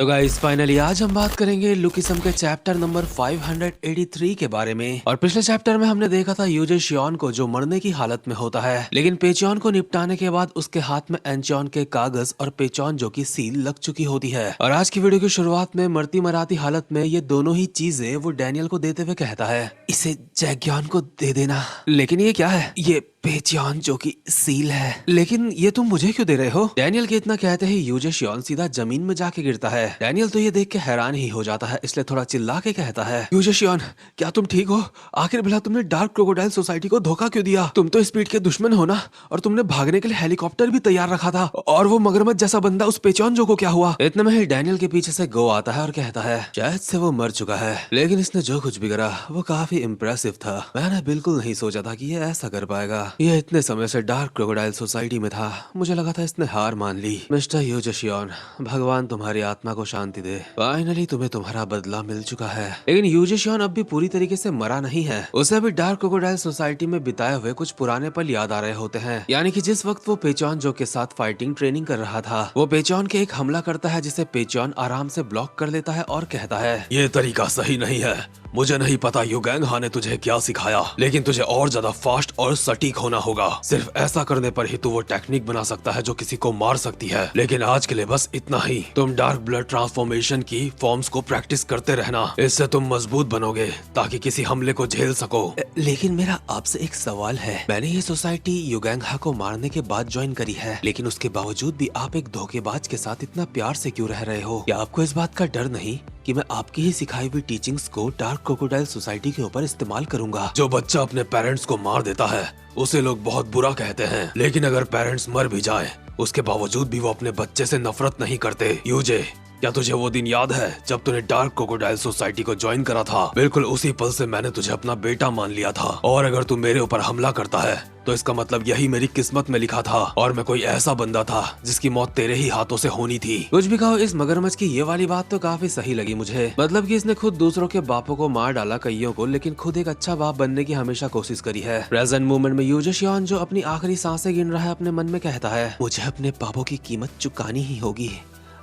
तो guys finally आज हम बात करेंगे लुकिसम के चैप्टर नंबर 583 के बारे में। और पिछले चैप्टर में हमने देखा था यूजे शियोन को जो मरने की हालत में होता है, लेकिन पेचॉन को निपटाने के बाद उसके हाथ में एंचॉन के कागज और पेचॉन जो की सील लग चुकी होती है। और आज की वीडियो की शुरुआत में मरती मराती हालत में ये दोनों ही चीजें वो डैनियल को देते हुए कहता है, इसे जैग्यान को दे देना। लेकिन ये क्या है? ये पेचॉन जो की सील है। लेकिन ये तुम मुझे क्यों दे रहे हो? डैनियल के इतना कहते ही यूजे शियोन सीधा जमीन में जाके गिरता है। डैनियल तो ये देख के हैरान ही हो जाता है, इसलिए थोड़ा चिल्ला के कहता है, यूजे शियोन क्या तुम ठीक हो? आखिर भला तुमने डार्क क्रोकोडाइल सोसाइटी को धोखा क्यों दिया? तुम तो स्पीड के दुश्मन हो ना, और तुमने भागने के लिए हेलीकॉप्टर भी तैयार रखा था। और वो मगरमच्छ जैसा बंदा उस पेचॉन जो को क्या हुआ? इतने में ही डैनियल के पीछे से गो आता है और कहता है, शायद से वो मर चुका है, लेकिन इसने जो कुछ भी करा वो काफी इम्प्रेसिव था। मैंने बिल्कुल नहीं सोचा था कि ये ऐसा कर पाएगा। ये इतने समय से डार्क क्रोकोडाइल सोसाइटी में था, मुझे लगा था इसने हार मान ली। मिस्टर यूजे शियोन, भगवान तुम्हारी आत्मा को शांति दे। फाइनली तुम्हें तुम्हारा बदला मिल चुका है। लेकिन यूजे शियोन अब भी पूरी तरीके से मरा नहीं है। उसे अभी डार्क क्रोकोडाइल सोसाइटी में बिताए हुए कुछ पुराने पल याद आ रहे होते हैं। यानी कि जिस वक्त वो पेचॉन जो के साथ फाइटिंग ट्रेनिंग कर रहा था, वो पेचॉन के एक हमला करता है जिसे पेचॉन आराम से ब्लॉक कर लेता है और कहता है, ये तरीका सही नहीं है। मुझे नहीं पता युगैंग हा ने तुझे क्या सिखाया, लेकिन तुझे और ज्यादा फास्ट और सटीक होना होगा। सिर्फ ऐसा करने पर ही तू वो टेक्निक बना सकता है जो किसी को मार सकती है। लेकिन आज के लिए बस इतना ही। तुम डार्क ब्लड ट्रांसफॉर्मेशन की फॉर्म्स को प्रैक्टिस करते रहना, इससे तुम मजबूत बनोगे ताकि किसी हमले को झेल सको। लेकिन मेरा आपसे एक सवाल है, मैंने ये सोसाइटी युगैंग हा को मारने के बाद ज्वाइन करी है, लेकिन उसके बावजूद भी आप एक धोखेबाज के साथ इतना प्यार से क्यों रह रहे हो? क्या आपको इस बात का डर नहीं कि मैं आपकी ही सिखाई हुई टीचिंग्स को डार्क क्रोकोडाइल सोसाइटी के ऊपर इस्तेमाल करूंगा? जो बच्चा अपने पेरेंट्स को मार देता है उसे लोग बहुत बुरा कहते हैं, लेकिन अगर पेरेंट्स मर भी जाए उसके बावजूद भी वो अपने बच्चे से नफरत नहीं करते। यूजे, क्या तुझे वो दिन याद है जब तूने डार्क क्रोकोडाइल सोसाइटी को ज्वाइन करा था? बिल्कुल उसी पल से मैंने तुझे अपना बेटा मान लिया था, और अगर तू मेरे ऊपर हमला करता है तो इसका मतलब यही मेरी किस्मत में लिखा था, और मैं कोई ऐसा बंदा था जिसकी मौत तेरे ही हाथों से होनी थी। कुछ भी कहो, इस मगरमच्छ की ये वाली बात तो काफी सही लगी मुझे। मतलब कि इसने खुद दूसरों के बापों को मार डाला कईयों को, लेकिन खुद एक अच्छा बाप बनने की हमेशा कोशिश करी है। प्रेजेंट मोमेंट में यूजे शियोन जो अपनी आखिरी सांसें गिन रहा है, अपने मन में कहता है, मुझे अपने पापों की कीमत चुकानी ही होगी।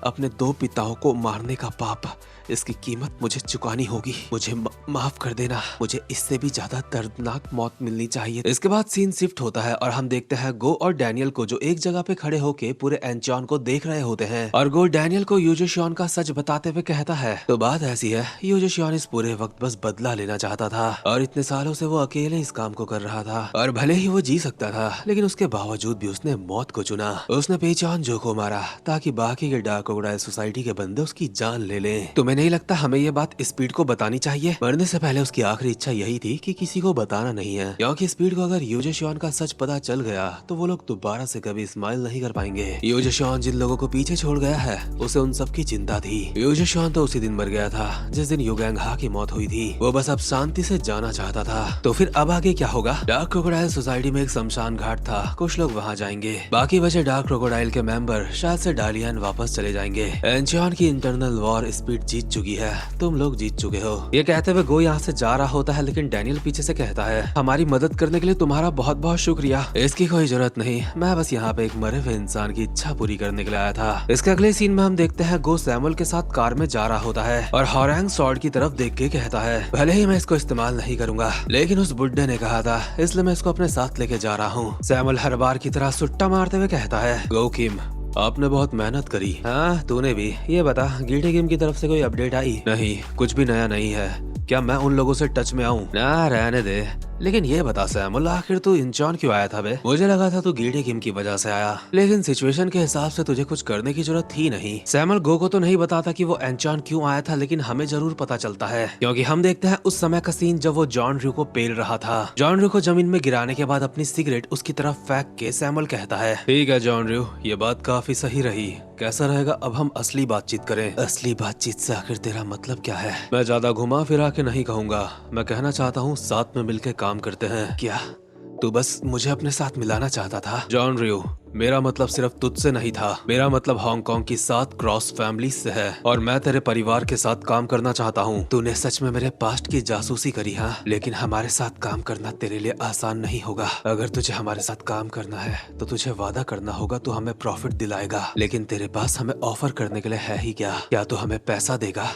अपने दो पिताओं को मारने का पाप, इसकी कीमत मुझे चुकानी होगी। मुझे माफ कर देना, मुझे इससे भी ज्यादा दर्दनाक मौत मिलनी चाहिए। इसके बाद सीन शिफ्ट होता है और हम देखते हैं गो और डैनियल को जो एक जगह पे खड़े होके पूरे एंचॉन को देख रहे होते हैं। और गो डैनियल को यूजे शियोन का सच बताते हुए कहता है, तो बात ऐसी है, यूजे शियोन इस पूरे वक्त बस बदला लेना चाहता था, और इतने सालों से वो अकेले इस काम को कर रहा था। और भले ही वो जी सकता था, लेकिन उसके बावजूद भी उसने मौत को चुना। उसने पेचॉन जो को मारा ताकि बाकी के डार्क क्रोकोडाइल सोसाइटी के बंदे उसकी जान ले लें। तुम्हें नहीं लगता हमें ये बात स्पीड को बतानी चाहिए? मरने से पहले उसकी आखिरी इच्छा यही थी कि किसी को बताना नहीं है, क्योंकि स्पीड को अगर यूजे शियोन का सच पता चल गया तो वो लोग दोबारा से कभी स्माइल नहीं कर पाएंगे। यूजे शियोन जिन लोगों को पीछे छोड़ गया है उसे उन सब की चिंता थी। यूजे शियोन तो उसी दिन मर गया था जिस दिन युगैंग हा की मौत हुई थी। वो बस अब शांति से जाना चाहता था। तो फिर अब आगे क्या होगा? डार्क क्रोकोडाइल सोसाइटी में एक शमशान घाट था, कुछ लोग वहाँ जाएंगे, बाकी बचे डार्क क्रोकोडाइल के मेंबर शायद से डालियन वापस चले जाएंगे। एंचॉन की इंटरनल वॉर स्पीड जीत चुकी है, तुम लोग जीत चुके हो। ये कहते हुए गो यहाँ से जा रहा होता है, लेकिन डैनियल पीछे से कहता है, हमारी मदद करने के लिए तुम्हारा बहुत बहुत शुक्रिया। इसकी कोई जरूरत नहीं, मैं बस यहाँ पे एक मरे हुए इंसान की इच्छा पूरी करने के लिए आया था। इसके अगले सीन में हम देखते हैं गो सैमुअल के साथ कार में जा रहा होता है और हॉरैंग सॉर्ड की तरफ देख के कहता है, भले ही मैं इसको इस्तेमाल नहीं करूंगा, लेकिन उस बुड्ढे ने कहा था इसलिए मैं इसको अपने साथ लेके जा रहा हूँ। सैमुअल हर बार की तरह सुट्टा मारते हुए कहता है, गो किम, आपने बहुत मेहनत करी। हाँ, तूने भी। ये बता, गिल्टी गेम की तरफ से कोई अपडेट आई? नहीं, कुछ भी नया नहीं है। क्या मैं उन लोगों से टच में आऊं? ना, रहने दे। लेकिन ये बता सैमुअल, आखिर तू इंचॉन क्यों आया था बे? मुझे लगा था तू गिल्टी गेम की वजह से आया, लेकिन सिचुएशन के हिसाब से तुझे कुछ करने की जरूरत थी नहीं। सैमुअल गो को तो नहीं बताता कि वो एंचॉन क्यों आया था, लेकिन हमें जरूर पता चलता है, क्योंकि हम देखते हैं उस समय का सीन जब वो जॉन ड्रू को पेल रहा था। जॉन ड्रू को जमीन में गिराने के बाद अपनी सिगरेट उसकी तरफ फेंक के सैमुअल कहता है, ठीक है जॉन ड्रू, ये बात काफी सही रही। कैसा रहेगा अब हम असली बातचीत करें? असली बातचीत से आखिर तेरा मतलब क्या है? मैं ज्यादा घुमा फिरा के नहीं कहूंगा, मैं कहना चाहता हूँ साथ में मिलकर काम करते हैं। क्या तू बस मुझे अपने साथ मिलाना चाहता था। जॉन रियो, मेरा मतलब सिर्फ तुझसे नहीं था। मेरा मतलब हांगकांग की 7 क्रॉस फैमिली से है और मैं तेरे परिवार के साथ काम करना चाहता हूँ। तूने सच में मेरे पास्ट की जासूसी करी, हाँ, लेकिन हमारे साथ काम करना तेरे लिए आसान नहीं होगा। अगर तुझे हमारे साथ काम करना है तो तुझे वादा करना होगा तू हमें प्रॉफिट दिलाएगा, लेकिन तेरे पास हमें ऑफर करने के लिए है ही क्या तू हमें पैसा देगा?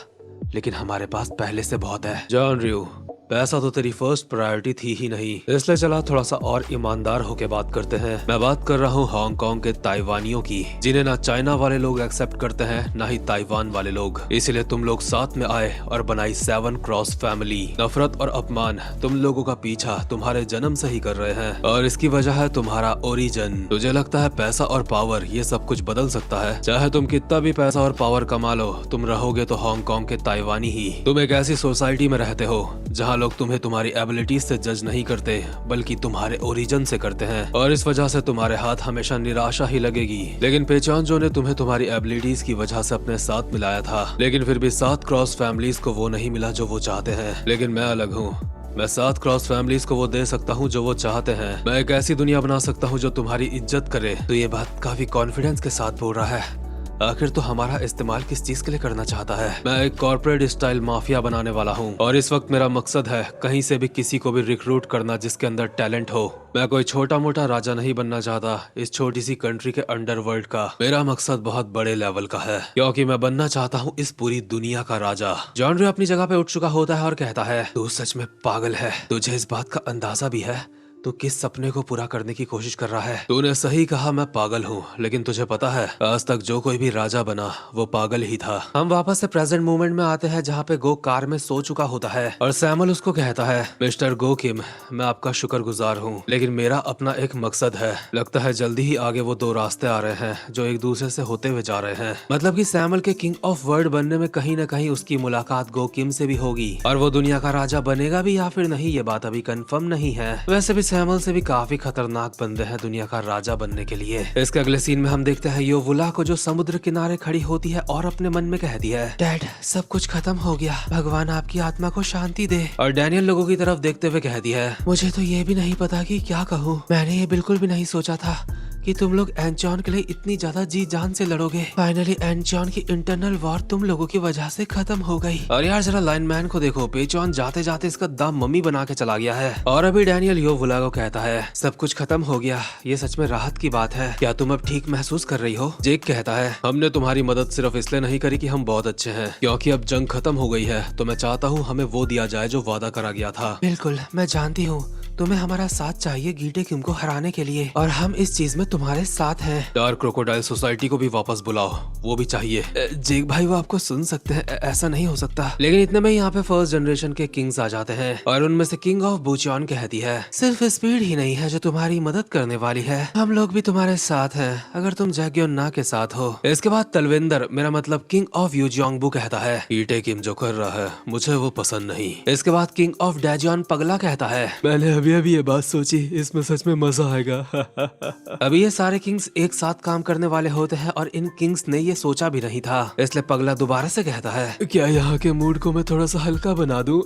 लेकिन हमारे पास पहले से बहुत है। जॉन रियो, पैसा तो तेरी फर्स्ट प्रायोरिटी थी ही नहीं, इसलिए चला थोड़ा सा और ईमानदार होके बात करते हैं। मैं बात कर रहा हूँ हांगकांग के ताइवानियों की, जिन्हें ना चाइना वाले लोग एक्सेप्ट करते हैं ना ही ताइवान वाले लोग। इसलिए तुम लोग साथ में आए और बनाई 7 क्रॉस फैमिली। नफरत और अपमान तुम लोगों का पीछा तुम्हारे जन्म से ही कर रहे हैं और इसकी वजह है तुम्हारा ओरिजिन। तुझे लगता है पैसा और पावर ये सब कुछ बदल सकता है? चाहे तुम कितना भी पैसा और पावर कमा लो, तुम रहोगे तो हांगकांग के ताइवानी ही। तुम एक ऐसी सोसाइटी में रहते हो जहाँ लोग तुम्हें तुम्हारी एबिलिटीज से जज नहीं करते बल्कि तुम्हारे ओरिजिन से करते हैं, और इस वजह से तुम्हारे हाथ हमेशा निराशा ही लगेगी। लेकिन पेचानजो ने तुम्हें तुम्हारी एबिलिटीज की वजह से अपने साथ मिलाया था, लेकिन फिर भी 7 क्रॉस फैमिलीज को वो नहीं मिला जो वो चाहते हैं। लेकिन मैं अलग हूँ, मैं 7 क्रॉस फैमिलीज को वो दे सकता हूँ जो वो चाहते हैं। मैं एक ऐसी दुनिया बना सकता हूँ जो तुम्हारी इज्जत करे। तो ये बात काफी कॉन्फिडेंस के साथ बोल रहा है। आखिर तो हमारा इस्तेमाल किस चीज के लिए करना चाहता है? मैं एक कॉर्पोरेट स्टाइल माफिया बनाने वाला हूँ और इस वक्त मेरा मकसद है कहीं से भी किसी को भी रिक्रूट करना जिसके अंदर टैलेंट हो। मैं कोई छोटा मोटा राजा नहीं बनना चाहता इस छोटी सी कंट्री के अंडरवर्ल्ड का। मेरा मकसद बहुत बड़े लेवल का है, क्योंकि मैं बनना चाहता हूँ इस पूरी दुनिया का राजा। जॉन रे अपनी जगह पे उठ चुका होता है और कहता है, तू सच में पागल है। तुझे इस बात का अंदाजा भी है तू किस सपने को पूरा करने की कोशिश कर रहा है? तूने सही कहा, मैं पागल हूँ, लेकिन तुझे पता है आज तक जो कोई भी राजा बना वो पागल ही था। हम वापस से प्रेजेंट मोमेंट में आते हैं जहाँ पे गो कार में सो चुका होता है और सैमुअल उसको कहता है, मिस्टर गो किम, मैं आपका शुक्रगुजार हूँ, लेकिन मेरा अपना एक मकसद है। लगता है जल्दी ही आगे वो 2 रास्ते आ रहे हैं जो एक दूसरे से होते हुए जा रहे हैं। मतलब कि सैमुअल के किंग ऑफ वर्ल्ड बनने में कहीं न कहीं उसकी मुलाकात गो किम से भी होगी और वो दुनिया का राजा बनेगा भी या फिर नहीं, ये बात अभी कंफर्म नहीं है। वैसे भी सैमुअल से भी काफी खतरनाक बंदे हैं दुनिया का राजा बनने के लिए। इसके अगले सीन में हम देखते हैं योवुला को जो समुद्र किनारे खड़ी होती है और अपने मन में कहती है, डैड सब कुछ खत्म हो गया, भगवान आपकी आत्मा को शांति दे। और डैनियल लोगों की तरफ देखते हुए कहती है, मुझे तो ये भी नहीं पता कि क्या कहूँ। मैंने ये बिल्कुल भी नहीं सोचा था कि तुम लोग एनचॉन के लिए इतनी ज्यादा जी जान से लड़ोगे। फाइनली एनचॉन की इंटरनल वॉर तुम लोगों की वजह से खत्म हो गई। और यार जरा लाइनमैन को देखो, पेचॉन जाते जाते इसका दम मम्मी बना के चला गया है। और अभी डैनियल योवुला को कहता है, सब कुछ खत्म हो गया, ये सच में राहत की बात है। क्या तुम अब ठीक महसूस कर रही हो? जेक कहता है, हमने तुम्हारी मदद सिर्फ इसलिए नहीं करी कि हम बहुत अच्छे हैं, क्योंकि अब जंग खत्म हो गई है तो मैं चाहता हूँ हमें वो दिया जाए जो वादा करा गया था। बिल्कुल, मैं जानती हूँ तुम्हें हमारा साथ चाहिए गीटे किम को हराने के लिए, और हम इस चीज में तुम्हारे साथ हैं। डार्क क्रोकोडाइल सोसाइटी को भी वापस बुलाओ, वो भी चाहिए। जेक भाई वो आपको सुन सकते हैं, ऐसा नहीं हो सकता। लेकिन इतने में यहाँ पे फर्स्ट जनरेशन के किंग्स आ जाते हैं और उनमें से किंग ऑफ बुचियन कहती है, सिर्फ स्पीड ही नहीं है जो तुम्हारी मदद करने वाली है, हम लोग भी तुम्हारे साथ हैं अगर तुम जैग्योना के साथ हो। इसके बाद तलविंदर, मेरा मतलब किंग ऑफ यूजियोंगबू कहता है, गीटे किम जो कर रहा है मुझे वो पसंद नहीं। इसके बाद किंग ऑफ डैजियन पगला कहता है, मैंने अभी ये बात सोची, इसमें सच में मजा आएगा। अभी ये सारे किंग्स एक साथ काम करने वाले होते हैं और इन किंग्स ने ये सोचा भी नहीं था, इसलिए पगला दोबारा से कहता है, क्या यहाँ के मूड को मैं थोड़ा सा हल्का बना दूं?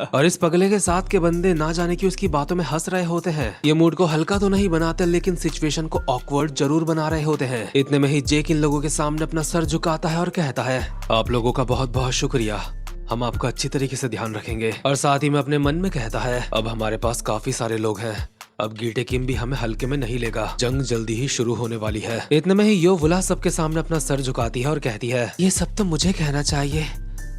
और इस पगले के साथ के बंदे ना जाने की उसकी बातों में हंस रहे होते हैं। ये मूड को हल्का तो नहीं बनाते लेकिन सिचुएशन को ऑकवर्ड जरूर बना रहे होते हैं। इतने में ही जेक इन लोगों के सामने अपना सर झुकाता है और कहता है, आप लोगों का बहुत बहुत शुक्रिया, हम आपका अच्छी तरीके से ध्यान रखेंगे। और साथ ही में अपने मन में कहता है, अब हमारे पास काफी सारे लोग हैं, अब गीटे किम भी हमें हल्के में नहीं लेगा, जंग जल्दी ही शुरू होने वाली है। इतने में ही योवुला सबके सामने अपना सर झुकाती है और कहती है, ये सब तो मुझे कहना चाहिए,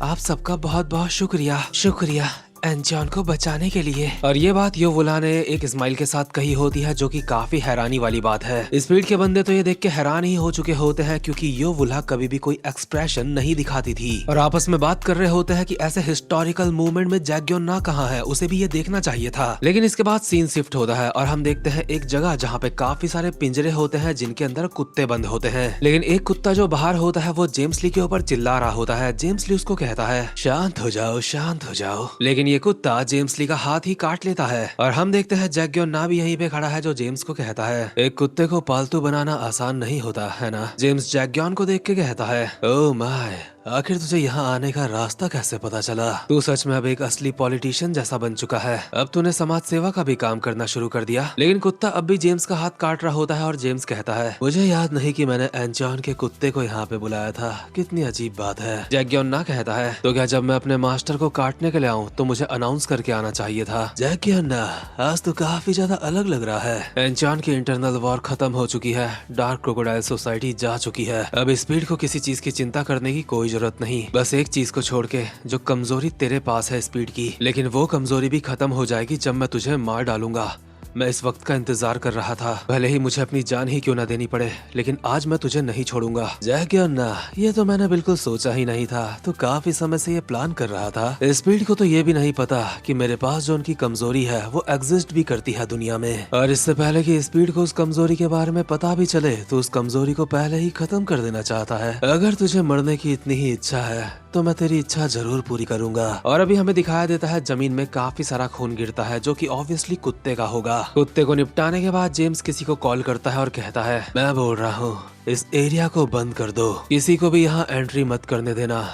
आप सबका बहुत बहुत शुक्रिया, शुक्रिया एनचॉन को बचाने के लिए। और ये बात योवुला ने एक स्माइल के साथ कही होती है, जो कि काफी हैरानी वाली बात है। स्पीड के बंदे तो ये देख के हैरान ही हो चुके होते हैं, क्योंकि योवुला कभी भी कोई एक्सप्रेशन नहीं दिखाती थी और आपस में बात कर रहे होते हैं कि ऐसे हिस्टोरिकल मूवमेंट में जैग्योना कहाँ है, उसे भी ये देखना चाहिए था। लेकिन इसके बाद सीन शिफ्ट होता है और हम देखते हैं एक जगह जहाँ पे काफी सारे पिंजरे होते हैं जिनके अंदर कुत्ते बंद होते हैं। लेकिन एक कुत्ता जो बाहर होता है वो जेम्स ली के ऊपर चिल्ला रहा होता है। जेम्स ली उसको कहता है, शांत हो जाओ, शांत हो जाओ। लेकिन ये कुत्ता जेम्स ली का हाथ ही काट लेता है और हम देखते हैं जैग्योना भी यहीं पे खड़ा है, जो जेम्स को कहता है, एक कुत्ते को पालतू बनाना आसान नहीं होता है ना। जेम्स जैग्योन को देख के कहता है, ओह माय, आखिर तुझे यहाँ आने का रास्ता कैसे पता चला? तू सच में अब एक असली पॉलिटिशियन जैसा बन चुका है। अब तूने समाज सेवा का भी काम करना शुरू कर दिया। लेकिन कुत्ता अब भी जेम्स का हाथ काट रहा होता है और जेम्स कहता है, मुझे याद नहीं कि मैंने एंचॉन के कुत्ते को यहाँ पे बुलाया था। कितनी अजीब बात है। जैक्योना कहता है, तो क्या जब मैं अपने मास्टर को काटने के लिए आऊँ तो मुझे अनाउंस करके आना चाहिए था? जैक्योना, आज तो काफी ज्यादा अलग लग रहा है। एंचॉन की इंटरनल वॉर खत्म हो चुकी है। डार्क क्रोकोडाइल सोसाइटी जा चुकी है। अब स्पीड को किसी चीज की चिंता करने की कोई जरूरत नहीं। बस एक चीज को छोड़ के, जो कमजोरी तेरे पास है स्पीड की, लेकिन वो कमजोरी भी खत्म हो जाएगी जब मैं तुझे मार डालूंगा। मैं इस वक्त का इंतजार कर रहा था, भले ही मुझे अपनी जान ही क्यों ना देनी पड़े, लेकिन आज मैं तुझे नहीं छोड़ूंगा। जैक्योना, ये तो मैंने बिल्कुल सोचा ही नहीं था। तो काफी समय से ये प्लान कर रहा था। स्पीड को तो ये भी नहीं पता कि मेरे पास जो उनकी कमजोरी है वो एग्जिस्ट भी करती है दुनिया में। और इससे पहले कि स्पीड को उस कमजोरी के बारे में पता भी चले, तो उस कमजोरी को पहले ही खत्म कर देना चाहता है। अगर तुझे मरने की इतनी ही इच्छा है तो मैं तेरी इच्छा जरूर पूरी करूंगा। और अभी हमें दिखाया देता है जमीन में काफी सारा खून गिरता है, जो कि ऑब्वियसली कुत्ते का होगा। कुत्ते को निपटाने के बाद जेम्स किसी को कॉल करता है और कहता है, मैं बोल रहा हूँ इस एरिया को बंद कर दो, किसी को भी यहाँ एंट्री मत करने देना।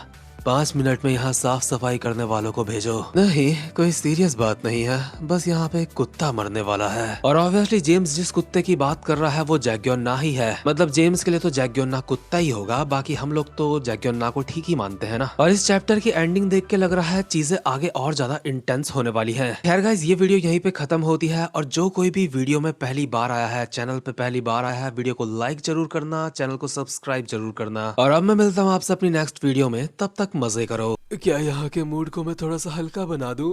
5 मिनट में यहाँ साफ सफाई करने वालों को भेजो। नहीं, कोई सीरियस बात नहीं है, बस यहाँ पे एक कुत्ता मरने वाला है। और ऑब्वियसली जेम्स जिस कुत्ते की बात कर रहा है वो जैक्योना ही है। मतलब जेम्स के लिए तो जैक्योना कुत्ता ही होगा, बाकी हम लोग तो जैक्योना को ठीक ही मानते हैं ना। और इस चैप्टर की एंडिंग देख के लग रहा है चीजें आगे और ज्यादा इंटेंस होने वाली है। खैर गाइस, ये वीडियो यहीं पे खत्म होती है। और जो कोई भी वीडियो में पहली बार आया है, चैनल पे पहली बार आया है, वीडियो को लाइक जरूर करना, चैनल को सब्सक्राइब जरूर करना। और अब मैं मिलता हूँ आपसे अपनी नेक्स्ट वीडियो में, तब तक मजे करो। क्या यहाँ के मूड को मैं थोड़ा सा हल्का बना दूं?